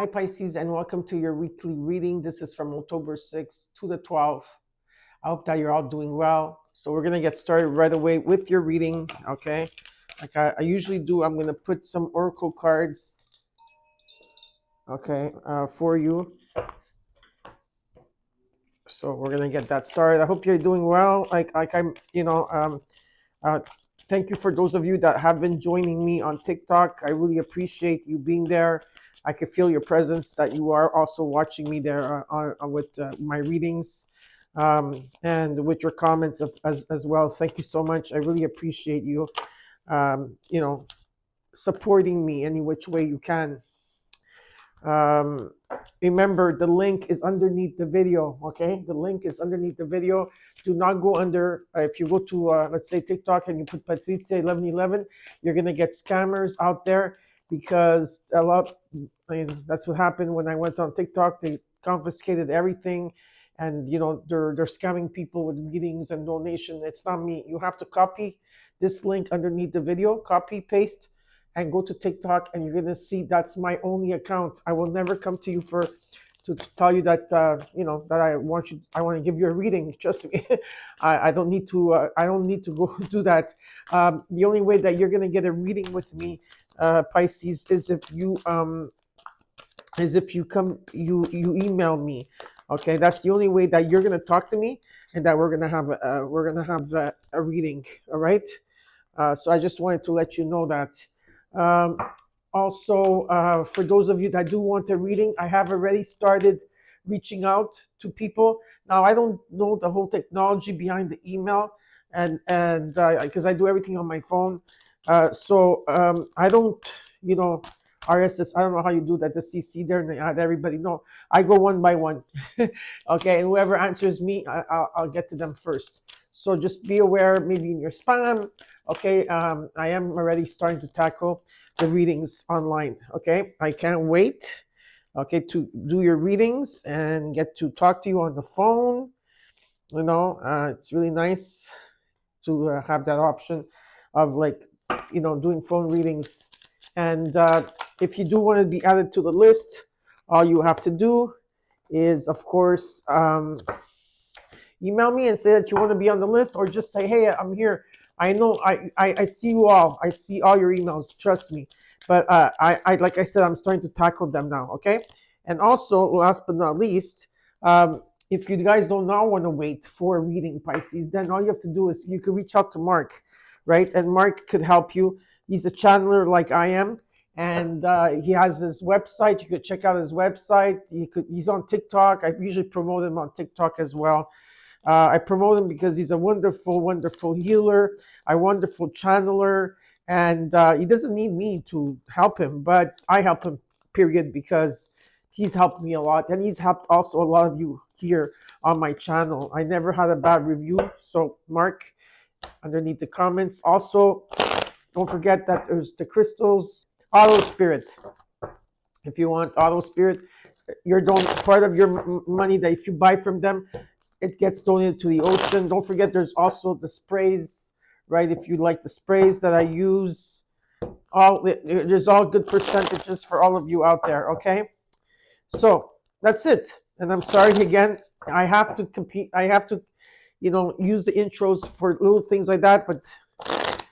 Hi, Pisces, and welcome to your weekly reading. This is from October 6th to the 12th. I hope that you're all doing well. So, we're going to get started right away with your reading, okay? Like I usually do, I'm going to put some oracle cards, okay, for you. So, we're going to get that started. I hope you're doing well. Uh, thank you for those of you that have been joining me on TikTok. I really appreciate you being there. I can feel your presence, that you are also watching me there with my readings and with your comments as well. Thank you so much. I really appreciate you, you know, supporting me any which way you can. Um, Remember, the link is underneath the video, okay? The link is underneath the video. Do not go under, if you go to, let's say, TikTok and you put Patricia 1111, you're going to get scammers out there because that's what happened when I went on TikTok. They confiscated everything and, they're scamming people with readings and donation. It's not me. You have to copy this link underneath the video, copy, paste, and go to TikTok, and you're gonna see that's my only account. I will never come to you to tell you that that I want to give you a reading. Trust me, I don't need to. I don't need to go do that. The only way that you're gonna get a reading with me, Pisces, is if you you email me. Okay, that's the only way that you're gonna talk to me, and that we're gonna have a reading. All right. So I just wanted to let you know that. Um, Also, for those of you that do want a reading, I have already started reaching out to people. Now, I don't know the whole technology behind the email, and because I do everything on my phone, I don't, you know, RSS. I don't know how you do that. The CC there, and they add everybody. No, I go one by one. Okay, and whoever answers me, I'll get to them first. So just be aware, maybe in your spam. Okay, I am already starting to tackle the readings online. Okay, I can't wait. Okay, to do your readings and get to talk to you on the phone. It's really nice to have that option of doing phone readings. And if you do want to be added to the list, all you have to do is, of course, email me and say that you want to be on the list, or just say, hey, I'm here. I know I see you all. I see all your emails. Trust me. But like I said, I'm starting to tackle them now. Okay. And also, last but not least, if you guys don't now want to wait for a reading, Pisces, then all you have to do is you can reach out to Mark, right? And Mark could help you. He's a channeler like I am, and he has his website. You could check out his website. He's on TikTok. I usually promote him on TikTok as well. I promote him because he's a wonderful, wonderful healer, a wonderful channeler, and he doesn't need me to help him, but I help him, period, because he's helped me a lot, and he's helped also a lot of you here on my channel. I never had a bad review, so Mark, underneath the comments. Also, don't forget that there's the crystals, Auto Spirit. If you want Auto Spirit, part of your money that if you buy from them, it gets donated to the ocean. Don't forget, there's also the sprays, right? If you like the sprays that I use, there's all good percentages for all of you out there. Okay, so that's it. And I'm sorry again. I have to compete. I have to, use the intros for little things like that. But I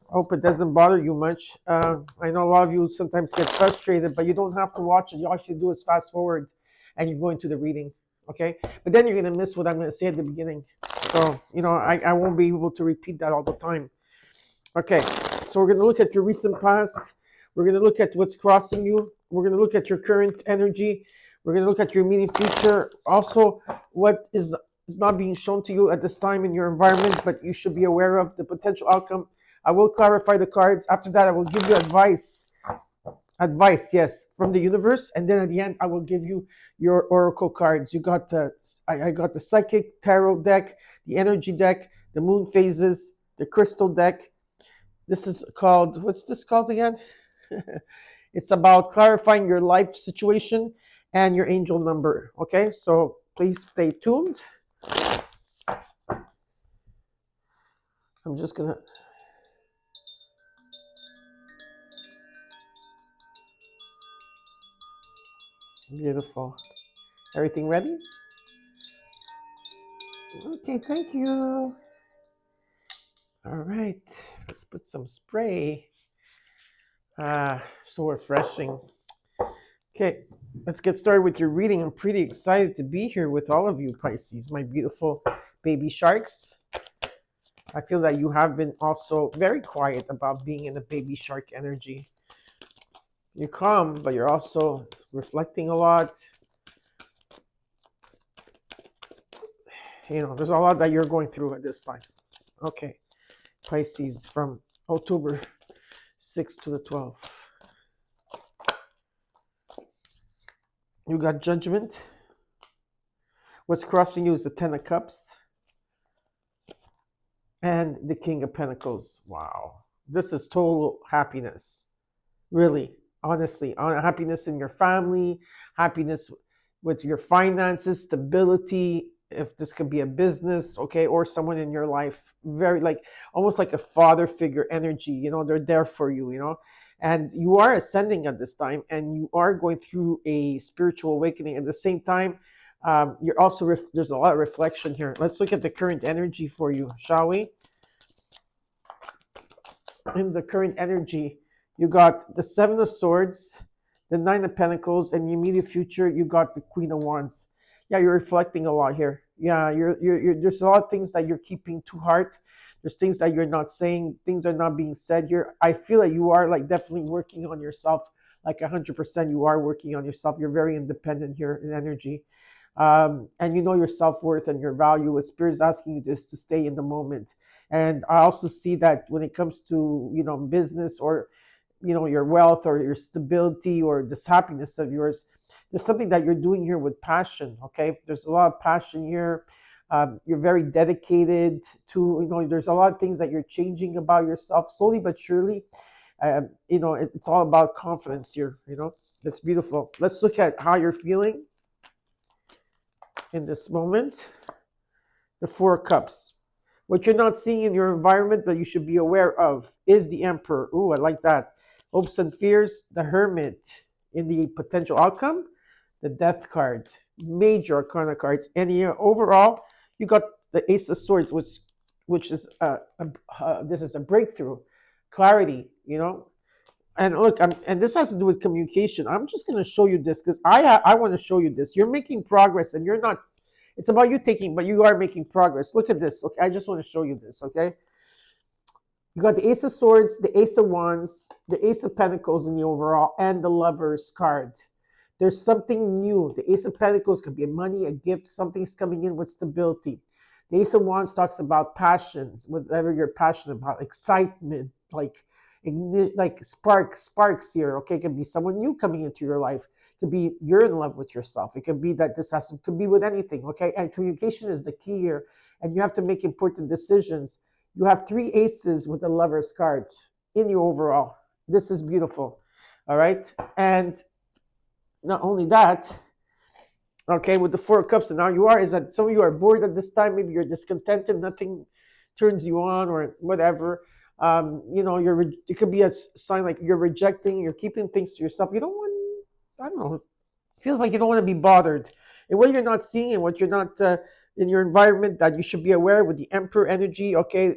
hope it doesn't bother you much. I know a lot of you sometimes get frustrated, but you don't have to watch it. All you have to do is fast forward, and you go into the reading. Okay, but then you're going to miss what I'm going to say at the beginning. So, I won't be able to repeat that all the time. Okay, so we're going to look at your recent past. We're going to look at what's crossing you. We're going to look at your current energy. We're going to look at your immediate future. Also, what is not being shown to you at this time in your environment, but you should be aware of the potential outcome. I will clarify the cards. After that, I will give you advice. Advice, yes, from the universe. And then at the end, I will give you your oracle cards. You got I got the psychic tarot deck, the energy deck, the moon phases, the crystal deck. This is called, what's this called again? It's about clarifying your life situation and your angel number. Okay, so please stay tuned. I'm just gonna Beautiful. Everything ready? Okay, thank you. All right, let's put some spray. So refreshing. Okay, let's get started with your reading. I'm pretty excited to be here with all of you, Pisces, my beautiful baby sharks. I feel that you have been also very quiet about being in the baby shark energy. You're calm, but you're also reflecting a lot. You know, there's a lot that you're going through at this time. Okay, Pisces from October 6th to the 12th. You got Judgment. What's crossing you is the Ten of Cups and the King of Pentacles. Wow. This is total happiness. Really, honestly. Happiness in your family, happiness with your finances, stability. If this could be a business, okay, or someone in your life, very like almost like a father figure energy, you know, they're there for you, you know. And you are ascending at this time, and you are going through a spiritual awakening. At the same time, you're also there's a lot of reflection here. Let's look at the current energy for you, shall we? In the current energy, you got the Seven of Swords, the Nine of Pentacles, and the immediate future, you got the Queen of Wands. Yeah, you're reflecting a lot here. Yeah, there's a lot of things that you're keeping to heart. There's things that you're not saying. Things are not being said here. I feel that you are like definitely working on yourself, like 100%. You are working on yourself. You're very independent here in energy, and you know your self worth and your value. What Spirit's asking you just to stay in the moment. And I also see that when it comes to business or your wealth or your stability or this happiness of yours, there's something that you're doing here with passion. Okay, there's a lot of passion here. You're very dedicated to, there's a lot of things that you're changing about yourself slowly but surely. It's all about confidence here. It's beautiful. Let's look at how you're feeling in this moment. The Four of Cups. What you're not seeing in your environment but you should be aware of is the Emperor. Ooh, I like that. Hopes and fears, the Hermit in the potential outcome, the Death card, major arcana cards. And here overall, you got the Ace of Swords, which is this is a breakthrough, clarity. And look, and this has to do with communication. I'm just going to show you this because I want to show you this. You're making progress, and you're not. It's about you taking, but you are making progress. Look at this. Okay, I just want to show you this. Okay, you got the Ace of Swords, the Ace of Wands, the Ace of Pentacles in the overall, and the Lovers card. There's something new. The Ace of Pentacles could be money, a gift. Something's coming in with stability. The Ace of Wands talks about passions, whatever you're passionate about, excitement, like sparks here. Okay, it could be someone new coming into your life. It could be you're in love with yourself. It could be that could be with anything. Okay, and communication is the key here, and you have to make important decisions. You have three aces with the Lovers card in your overall. This is beautiful. All right, and not only that, okay, with the Four of Cups, and now you are, is that some of you are bored at this time. Maybe you're discontented, nothing turns you on, or whatever. It could be a sign like you're rejecting, you're keeping things to yourself. You don't want, I don't know, it feels like you don't want to be bothered. And what you're not seeing and what you're not in your environment that you should be aware with the Emperor energy, okay,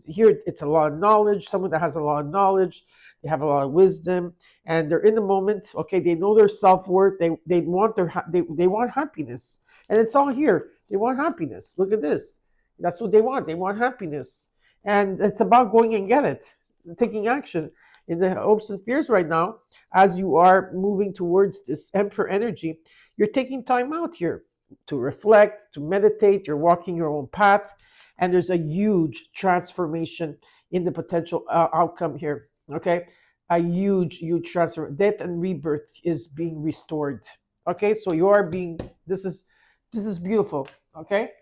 here it's a lot of knowledge, someone that has a lot of knowledge, they have a lot of wisdom, and they're in the moment. Okay, they know their self-worth. They want they want happiness, and it's all here. They want happiness. Look at this. That's what they want. They want happiness, and it's about going and get it, taking action. In the hopes and fears right now, as you are moving towards this Emperor energy, you're taking time out here to reflect, to meditate. You're walking your own path, and there's a huge transformation in the potential outcome here. Okay, a huge transfer. Death and rebirth is being restored. Okay, so you are being. This is beautiful. Okay,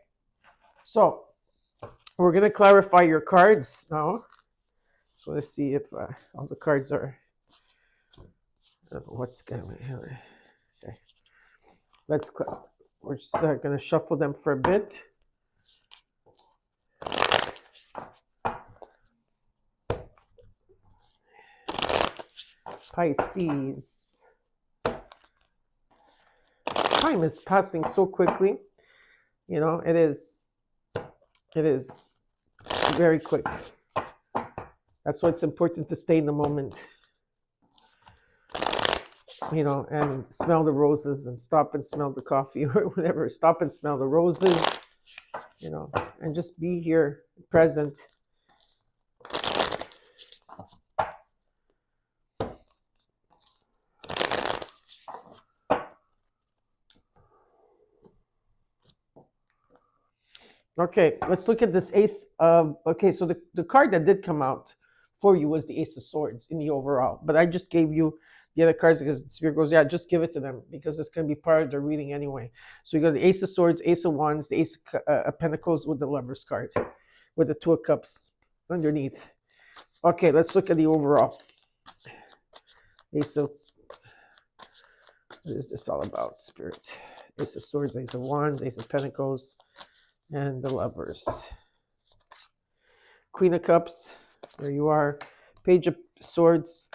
so we're gonna clarify your cards now. So let's see if all the cards are. What's going on? Okay, we're just gonna shuffle them for a bit. Pisces. time is passing so quickly. You know, it is very quick. That's why it's important to stay in the moment, you know, and smell the roses and stop and smell the coffee or whatever. Stop and smell the roses, you know, and just be here present. Okay, let's look at this ace of, okay, so the card that did come out for you was the Ace of Swords in the overall, but I just gave you the other cards because the Spirit goes, yeah, just give it to them because it's going to be part of the reading anyway. So you got the Ace of Swords, Ace of Wands, the Ace of Pentacles with the Lover's card, with the Two of Cups underneath. Okay, let's look at the overall. Ace of, what is this all about, Spirit? Ace of Swords, Ace of Wands, Ace of Pentacles, and the Lovers. Queen of Cups, there you are. Page of Swords,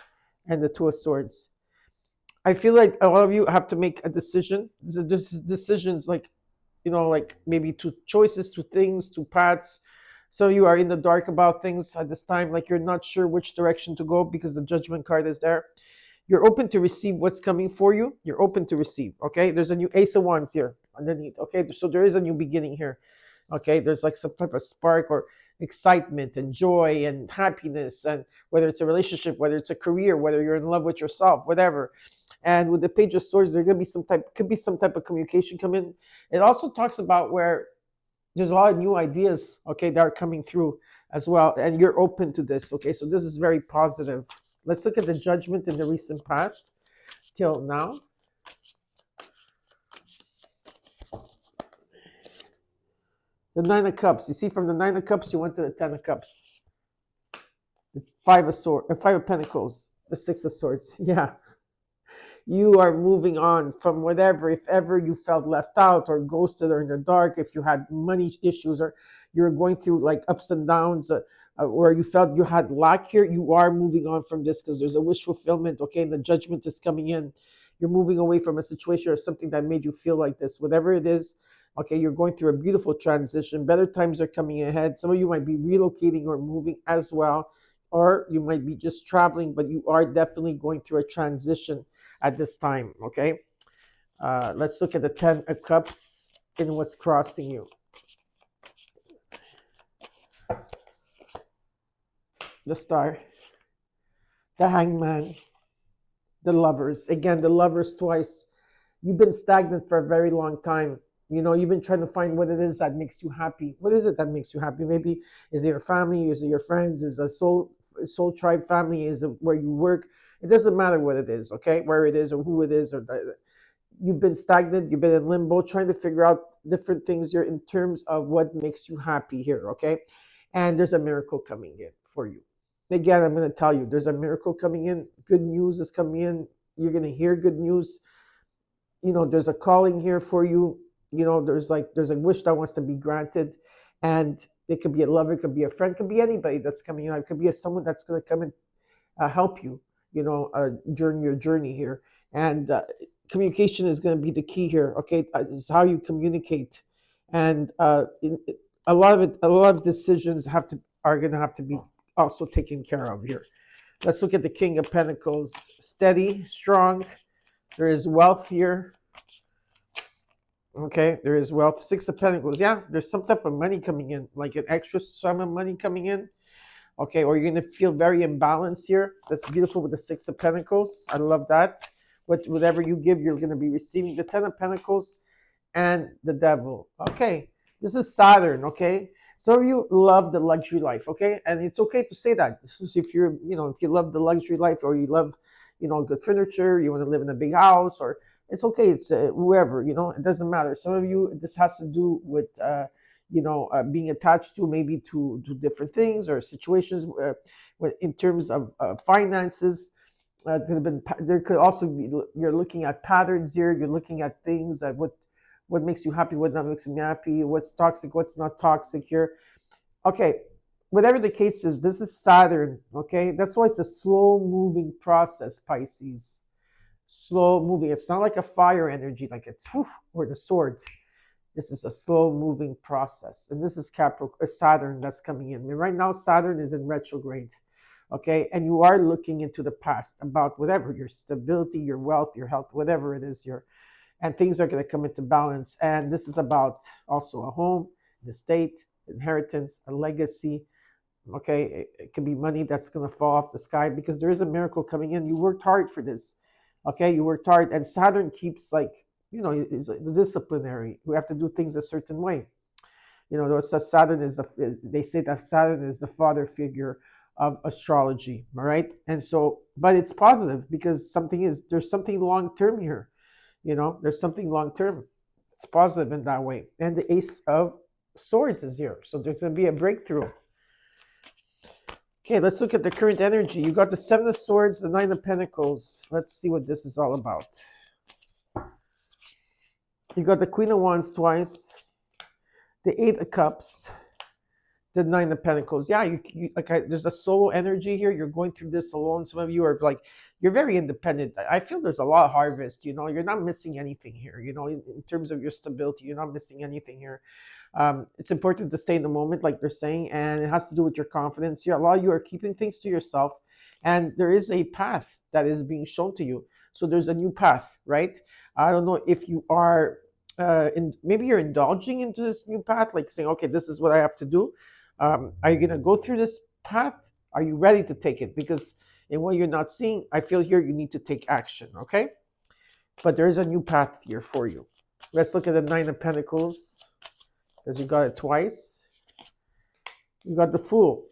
and the Two of Swords. I feel like a lot of you have to make a decision. This decisions like, you know, like maybe two choices, two things, two paths. So you are in the dark about things at this time, like you're not sure which direction to go because the Judgment card is there. You're open to receive what's coming for you. You're open to receive, okay? There's a new Ace of Wands here underneath, okay? So there is a new beginning here, okay? There's like some type of spark or excitement and joy and happiness, and whether it's a relationship, whether it's a career, whether you're in love with yourself, whatever. And with the Page of Swords, there's gonna be could be some type of communication come in. It also talks about where there's a lot of new ideas, okay, that are coming through as well, and you're open to this, okay? So this is very positive. Let's look at the Judgment in the recent past till now. The Nine of Cups. You see, from the Nine of Cups, you went to the Ten of Cups. The Five of Pentacles. The Six of Swords. Yeah. You are moving on from whatever, if ever you felt left out or ghosted or in the dark, if you had money issues or you're going through like ups and downs, or you felt you had lack here, you are moving on from this because there's a wish fulfillment, okay? And the Judgment is coming in. You're moving away from a situation or something that made you feel like this. Whatever it is, okay, you're going through a beautiful transition. Better times are coming ahead. Some of you might be relocating or moving as well, or you might be just traveling, but you are definitely going through a transition at this time, okay? Let's look at the Ten of Cups and what's crossing you. The Star, the Hangman, the Lovers. Again, the Lovers twice. You've been stagnant for a very long time. You know, you've been trying to find what it is that makes you happy. What is it that makes you happy? Maybe is it your family? Is it your friends? Is it a soul tribe family? Is it where you work? It doesn't matter what it is, okay? Where it is or who it is. You've been stagnant. You've been in limbo trying to figure out different things here in terms of what makes you happy here, okay? And there's a miracle coming in for you. Again, I'm going to tell you, there's a miracle coming in. Good news is coming in. You're going to hear good news. You know, there's a calling here for you. You know, there's a wish that wants to be granted. And it could be a lover, it could be a friend, it could be anybody that's coming in. It could be someone that's going to come and help you, you know, during your journey here. And communication is going to be the key here, okay? It's how you communicate. And a lot of decisions are going to have to be also taken care of here. Let's look at the King of Pentacles. Steady, strong. There is wealth here. Okay, there is wealth. Six of Pentacles. Yeah, there's some type of money coming in, like an extra sum of money coming in. Okay, or you're going to feel very imbalanced here. That's beautiful with the Six of Pentacles. I love that. Whatever you give, you're going to be receiving. The Ten of Pentacles and the Devil. Okay, this is Saturn, okay? Some of you love the luxury life, okay? And it's okay to say that. This is if you're, you know, if you love the luxury life or you love, you know, good furniture, you want to live in a big house, or it's okay. It's whoever, you know, it doesn't matter. Some of you, this has to do with, you know, being attached to maybe to different things or situations in terms of finances. There could also be, you're looking at patterns here. You're looking at things that what makes you happy, what not makes you happy, what's toxic, what's not toxic here. Okay, whatever the case is, this is Saturn, okay? That's why it's a slow-moving process, Pisces. slow moving. It's not like a fire energy, like it's whew, or the sword. This is a slow moving process. And this is Saturn that's coming in. And right now, Saturn is in retrograde. Okay. And you are looking into the past about whatever your stability, your wealth, your health, whatever it is, and things are going to come into balance. And this is about also a home, an estate, inheritance, a legacy. Okay. It could be money that's going to fall off the sky because there is a miracle coming in. You worked hard for this. Okay. You worked hard. And Saturn keeps like, is the disciplinary. We have to do things a certain way. Saturn they say that Saturn is the father figure of astrology. All right. And so, but it's positive because there's something long term here. There's something long term. It's positive in that way. And the Ace of Swords is here. So there's going to be a breakthrough. Okay, let's look at the current energy. You got the Seven of Swords, the Nine of Pentacles. Let's see what this is all about. You got the Queen of Wands twice, the Eight of Cups, the Nine of Pentacles. Yeah, there's a solo energy here. You're going through this alone. Some of you are like, you're very independent. I feel there's a lot of harvest. You're not missing anything here. In terms of your stability, you're not missing anything here. It's important to stay in the moment, like they're saying, and it has to do with your confidence. A lot of you are keeping things to yourself, and there is a path that is being shown to you. So there's a new path, right? I don't know if you are, maybe you're indulging into this new path, like saying, okay, this is what I have to do. Are you going to go through this path? Are you ready to take it? Because in what you're not seeing, I feel here you need to take action, okay? But there is a new path here for you. Let's look at the Nine of Pentacles, because you got it twice. You got the Fool,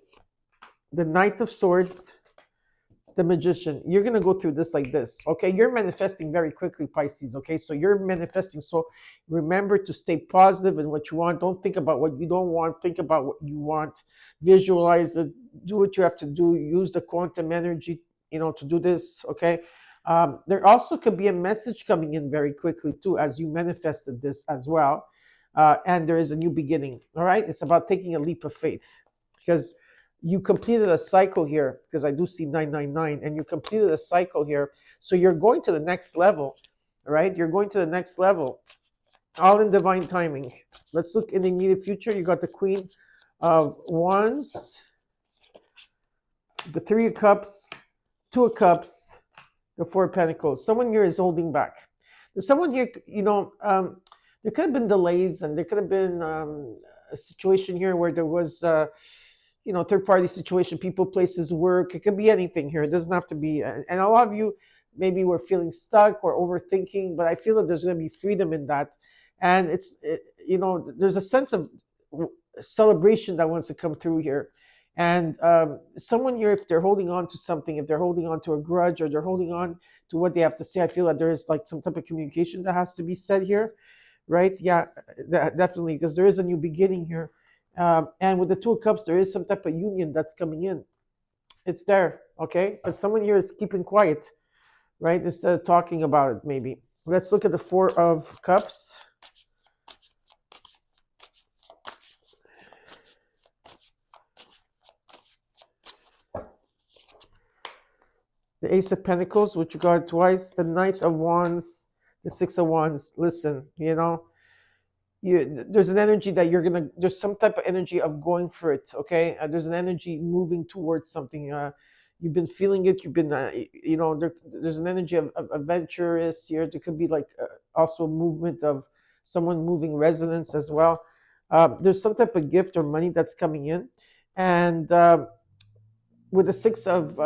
the Knight of Swords, the Magician. You're going to go through this like this, okay? You're manifesting very quickly, Pisces, okay? So you're manifesting. So remember to stay positive in what you want. Don't think about what you don't want. Think about what you want. Visualize it. Do what you have to do. Use the quantum energy, to do this, okay? There also could be a message coming in very quickly, too, as you manifested this as well. And there is a new beginning, all right? It's about taking a leap of faith because you completed a cycle here, because I do see 999, and you completed a cycle here. So you're going to the next level, all right? You're going to the next level, all in divine timing. Let's look in the immediate future. You got the Queen of Wands, the Three of Cups, Two of Cups, the Four of Pentacles. Someone here is holding back. There's someone here, there could have been delays, and there could have been a situation here where there was third-party situation, people, places, work. It could be anything here. It doesn't have to be. And a lot of you maybe were feeling stuck or overthinking, but I feel that there's going to be freedom in that. And there's a sense of celebration that wants to come through here. And someone here, if they're holding on to something, if they're holding on to a grudge, or they're holding on to what they have to say, I feel that there is like some type of communication that has to be said here, right? Yeah, definitely, because there is a new beginning here. And with the Two of Cups, there is some type of union that's coming in. It's there, okay? But someone here is keeping quiet, right? Instead of talking about it, maybe. Let's look at the Four of Cups. The Ace of Pentacles, which you got twice. The Knight of Wands, the Six of Wands. Listen, there's an energy that there's some type of energy of going for it, okay? There's an energy moving towards something. You've been feeling it. You've been, there's an energy of adventurous here. There could be like also movement of someone moving residence as well. There's some type of gift or money that's coming in. And with the Six of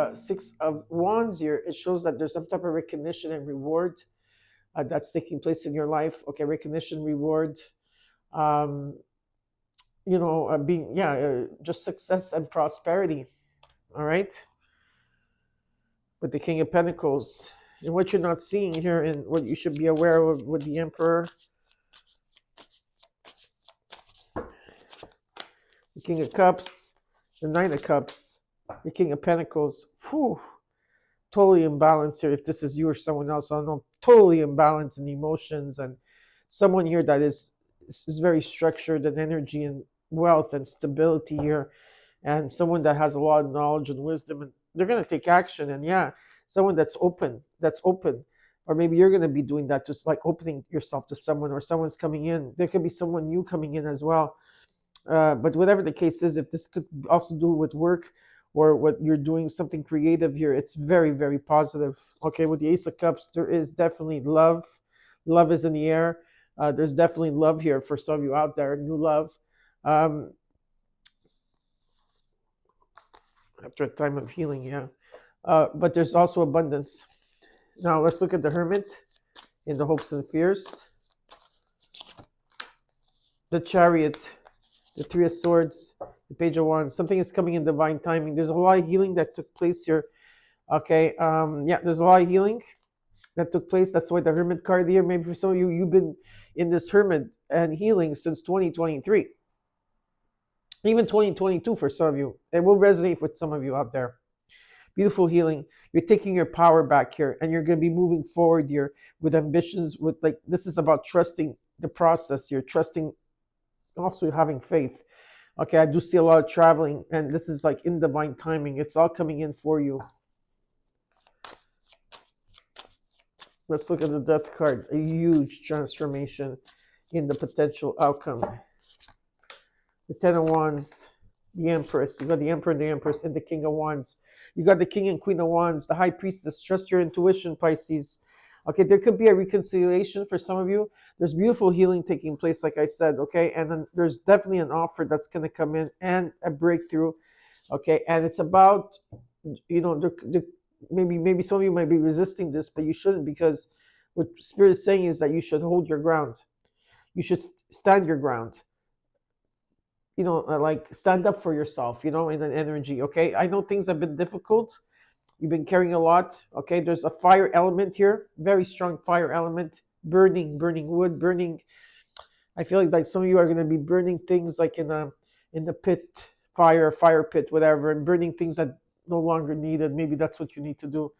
Wands here, it shows that there's some type of recognition and reward that's taking place in your life. Okay, recognition, reward. Just success and prosperity. All right. With the King of Pentacles, and what you're not seeing here, and what you should be aware of with the Emperor, the King of Cups, the Knight of Cups, the King of Pentacles. Whew, totally imbalanced here. If this is you or someone else, I don't know. Totally imbalanced in emotions, and someone here that is very structured in energy and wealth and stability here, and someone that has a lot of knowledge and wisdom, and they're going to take action. And yeah, someone that's open, or maybe you're going to be doing that, just like opening yourself to someone, or someone's coming in. There could be someone new coming in as well. But whatever the case is, if this could also do with work or what you're doing, something creative here, it's very, very positive. Okay, with the Ace of Cups, there is definitely love. Love is in the air. There's definitely love here for some of you out there, new love. Um, after a time of healing, yeah. But there's also abundance. Now let's look at the Hermit in the hopes and fears. The Chariot, the Three of Swords, the Page of Wands. Something is coming in divine timing. There's a lot of healing that took place here. Okay, yeah, there's a lot of healing that took place. That's why the Hermit card here. Maybe for some of you, you've been in this Hermit and healing since 2023. Even 2022 for some of you. It will resonate with some of you out there. Beautiful healing. You're taking your power back here, and you're going to be moving forward here with ambitions. With like, this is about trusting the process. You're trusting, also having faith. Okay, I do see a lot of traveling, and this is like in divine timing. It's all coming in for you. Let's look at the Death card. A huge transformation in the potential outcome. The Ten of Wands, the Empress. You got the Emperor and the Empress, and the King of Wands. You got the King and Queen of Wands, the High Priestess. Trust your intuition, Pisces. Okay, there could be a reconciliation for some of you. There's beautiful healing taking place, like I said, okay? And then there's definitely an offer that's going to come in, and a breakthrough, okay? And it's about, maybe some of you might be resisting this, but you shouldn't, because what Spirit is saying is that you should hold your ground. You should stand your ground. Like stand up for yourself, in an energy, okay? I know things have been difficult. You've been carrying a lot, okay? There's a fire element here, very strong fire element, burning wood, burning. I feel like some of you are going to be burning things like in the pit, fire pit, whatever, and burning things that no longer needed. Maybe that's what you need to do.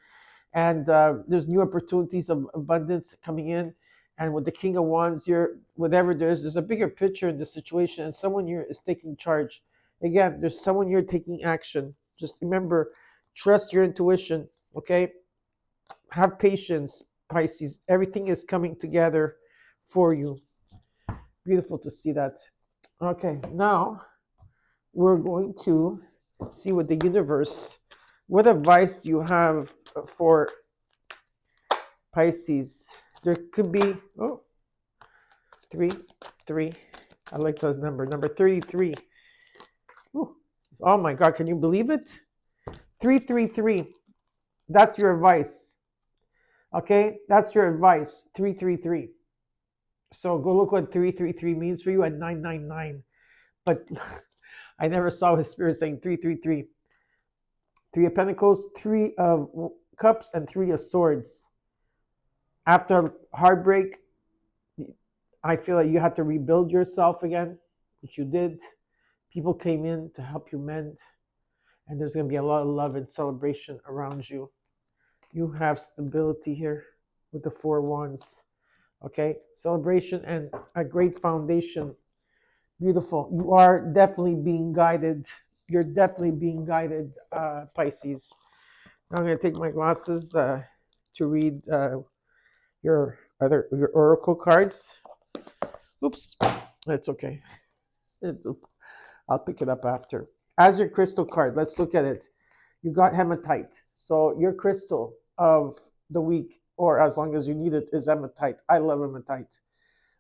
And there's new opportunities of abundance coming in. And with the King of Wands here, whatever there's a bigger picture in the situation, and someone here is taking charge. Again, there's someone here taking action. Just remember, trust your intuition, okay? Have patience, Pisces. Everything is coming together for you. Beautiful to see that. Okay, now we're going to see what the universe, what advice do you have for Pisces? There could be, three. I like those numbers. Number 33. Ooh. Oh my God, can you believe it? 333. That's your advice. Okay, that's your advice. 333. So go look what 333 means for you at 999. But I never saw his Spirit saying 333. Three of Pentacles, Three of Cups, and Three of Swords. After heartbreak, I feel like you had to rebuild yourself again, which you did. People came in to help you mend, and there's going to be a lot of love and celebration around you. You have stability here with the Four of Wands. Okay, celebration and a great foundation. Beautiful. You are definitely being guided. You're definitely being guided, Pisces. Now I'm going to take my glasses to read your oracle cards. Oops, that's okay. I'll pick it up after. As your crystal card, let's look at it. You got hematite. So your crystal of the week, or as long as you need it, is hematite. I love hematite.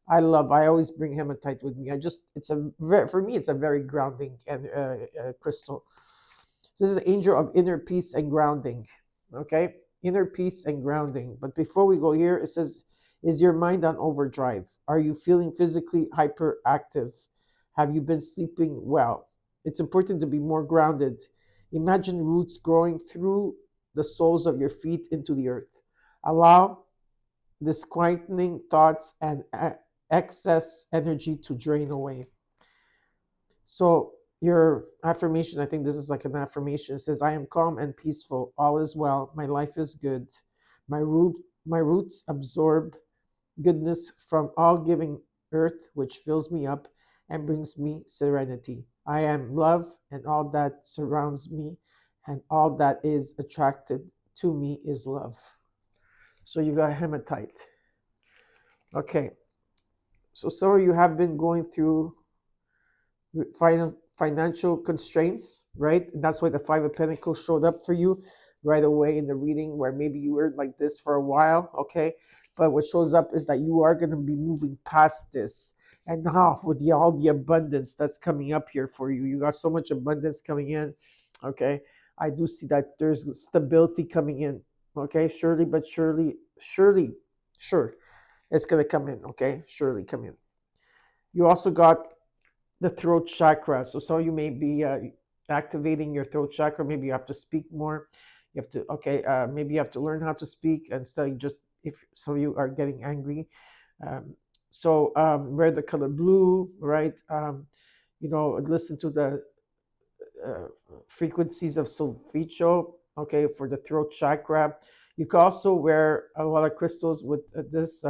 I always bring hematite with me. For me, it's a very grounding and crystal. So this is the angel of inner peace and grounding. Okay, inner peace and grounding. But before we go here, it says, is your mind on overdrive? Are you feeling physically hyperactive? Have you been sleeping well? It's important to be more grounded. Imagine roots growing through the soles of your feet into the earth. Allow disquieting thoughts and excess energy to drain away. So your affirmation, I think this is like an affirmation. It says, I am calm and peaceful. All is well. My life is good. My roots absorb goodness from all giving earth, which fills me up and brings me serenity. I am love, and all that surrounds me and all that is attracted to me is love. So you got hematite. Okay. So some of you have been going through financial constraints, right? And that's why the Five of Pentacles showed up for you right away in the reading, where maybe you were like this for a while, okay? But what shows up is that you are going to be moving past this. And now with all the abundance that's coming up here for you, you got so much abundance coming in, okay? I do see that there's stability coming in, okay? Surely, but surely, sure, it's going to come in, okay? Surely come in. You also got the throat chakra. So some of you may be activating your throat chakra. Maybe you have to speak more. You have to, okay, maybe you have to learn how to speak instead of just, if some of you are getting angry. Wear the color blue, right? Listen to the frequencies of solfeggio, okay, for the throat chakra. You can also wear a lot of crystals with this.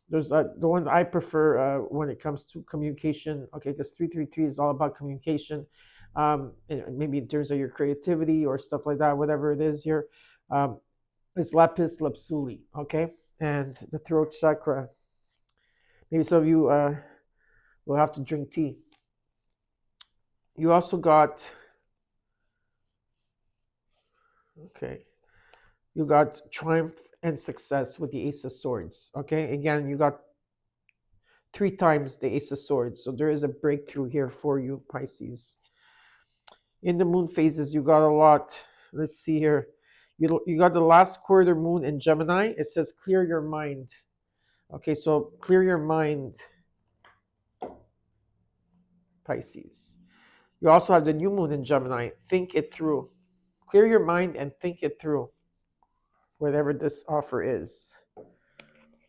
There's the one I prefer when it comes to communication, okay, because 333 is all about communication, maybe in terms of your creativity or stuff like that, whatever it is here. It's lapis lazuli, okay, and the throat chakra. Maybe some of you will have to drink tea. You also got, okay, you got triumph and success with the Ace of Swords, okay. Again, you got 3 times the Ace of Swords, so there is a breakthrough here for you, Pisces. In the moon phases, you got a lot. Let's see here. You got the last quarter moon in Gemini. It says clear your mind. Okay, so clear your mind, Pisces. You also have the new moon in Gemini. Think it through. Clear your mind and think it through, whatever this offer is.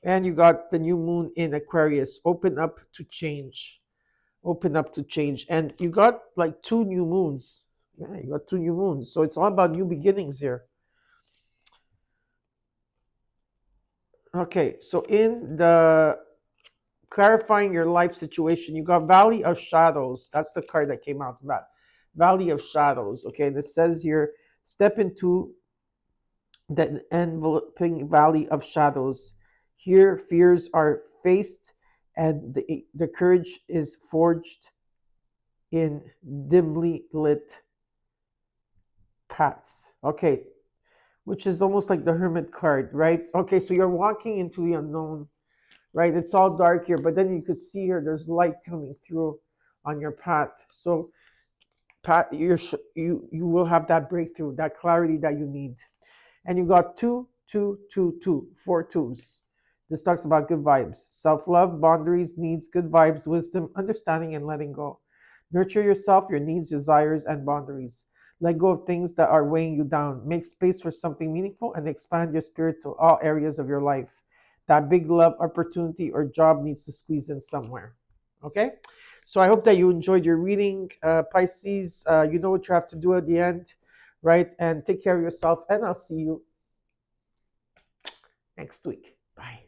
And you got the new moon in Aquarius. Open up to change. Open up to change. And you got like 2 new moons. Yeah, you got 2 new moons. So it's all about new beginnings here. Okay, so in the clarifying your life situation, you got Valley of Shadows. That's the card that came out of that. Valley of Shadows. Okay, and it says here, step into the enveloping valley of shadows. Here, fears are faced and the courage is forged in dimly lit paths. Okay, which is almost like the Hermit card, right? Okay, so you're walking into the unknown, right? It's all dark here, but then you could see here there's light coming through on your path. So you will have that breakthrough, that clarity that you need. And you got 2, 2, 2, 2, 4 twos. This talks about good vibes, self-love, boundaries, needs, good vibes, wisdom, understanding, and letting go. Nurture yourself, your needs, desires, and boundaries. Let go of things that are weighing you down. Make space for something meaningful and expand your spirit to all areas of your life. That big love, opportunity, or job needs to squeeze in somewhere. Okay? So I hope that you enjoyed your reading, Pisces. You know what you have to do at the end, right? And take care of yourself, and I'll see you next week. Bye.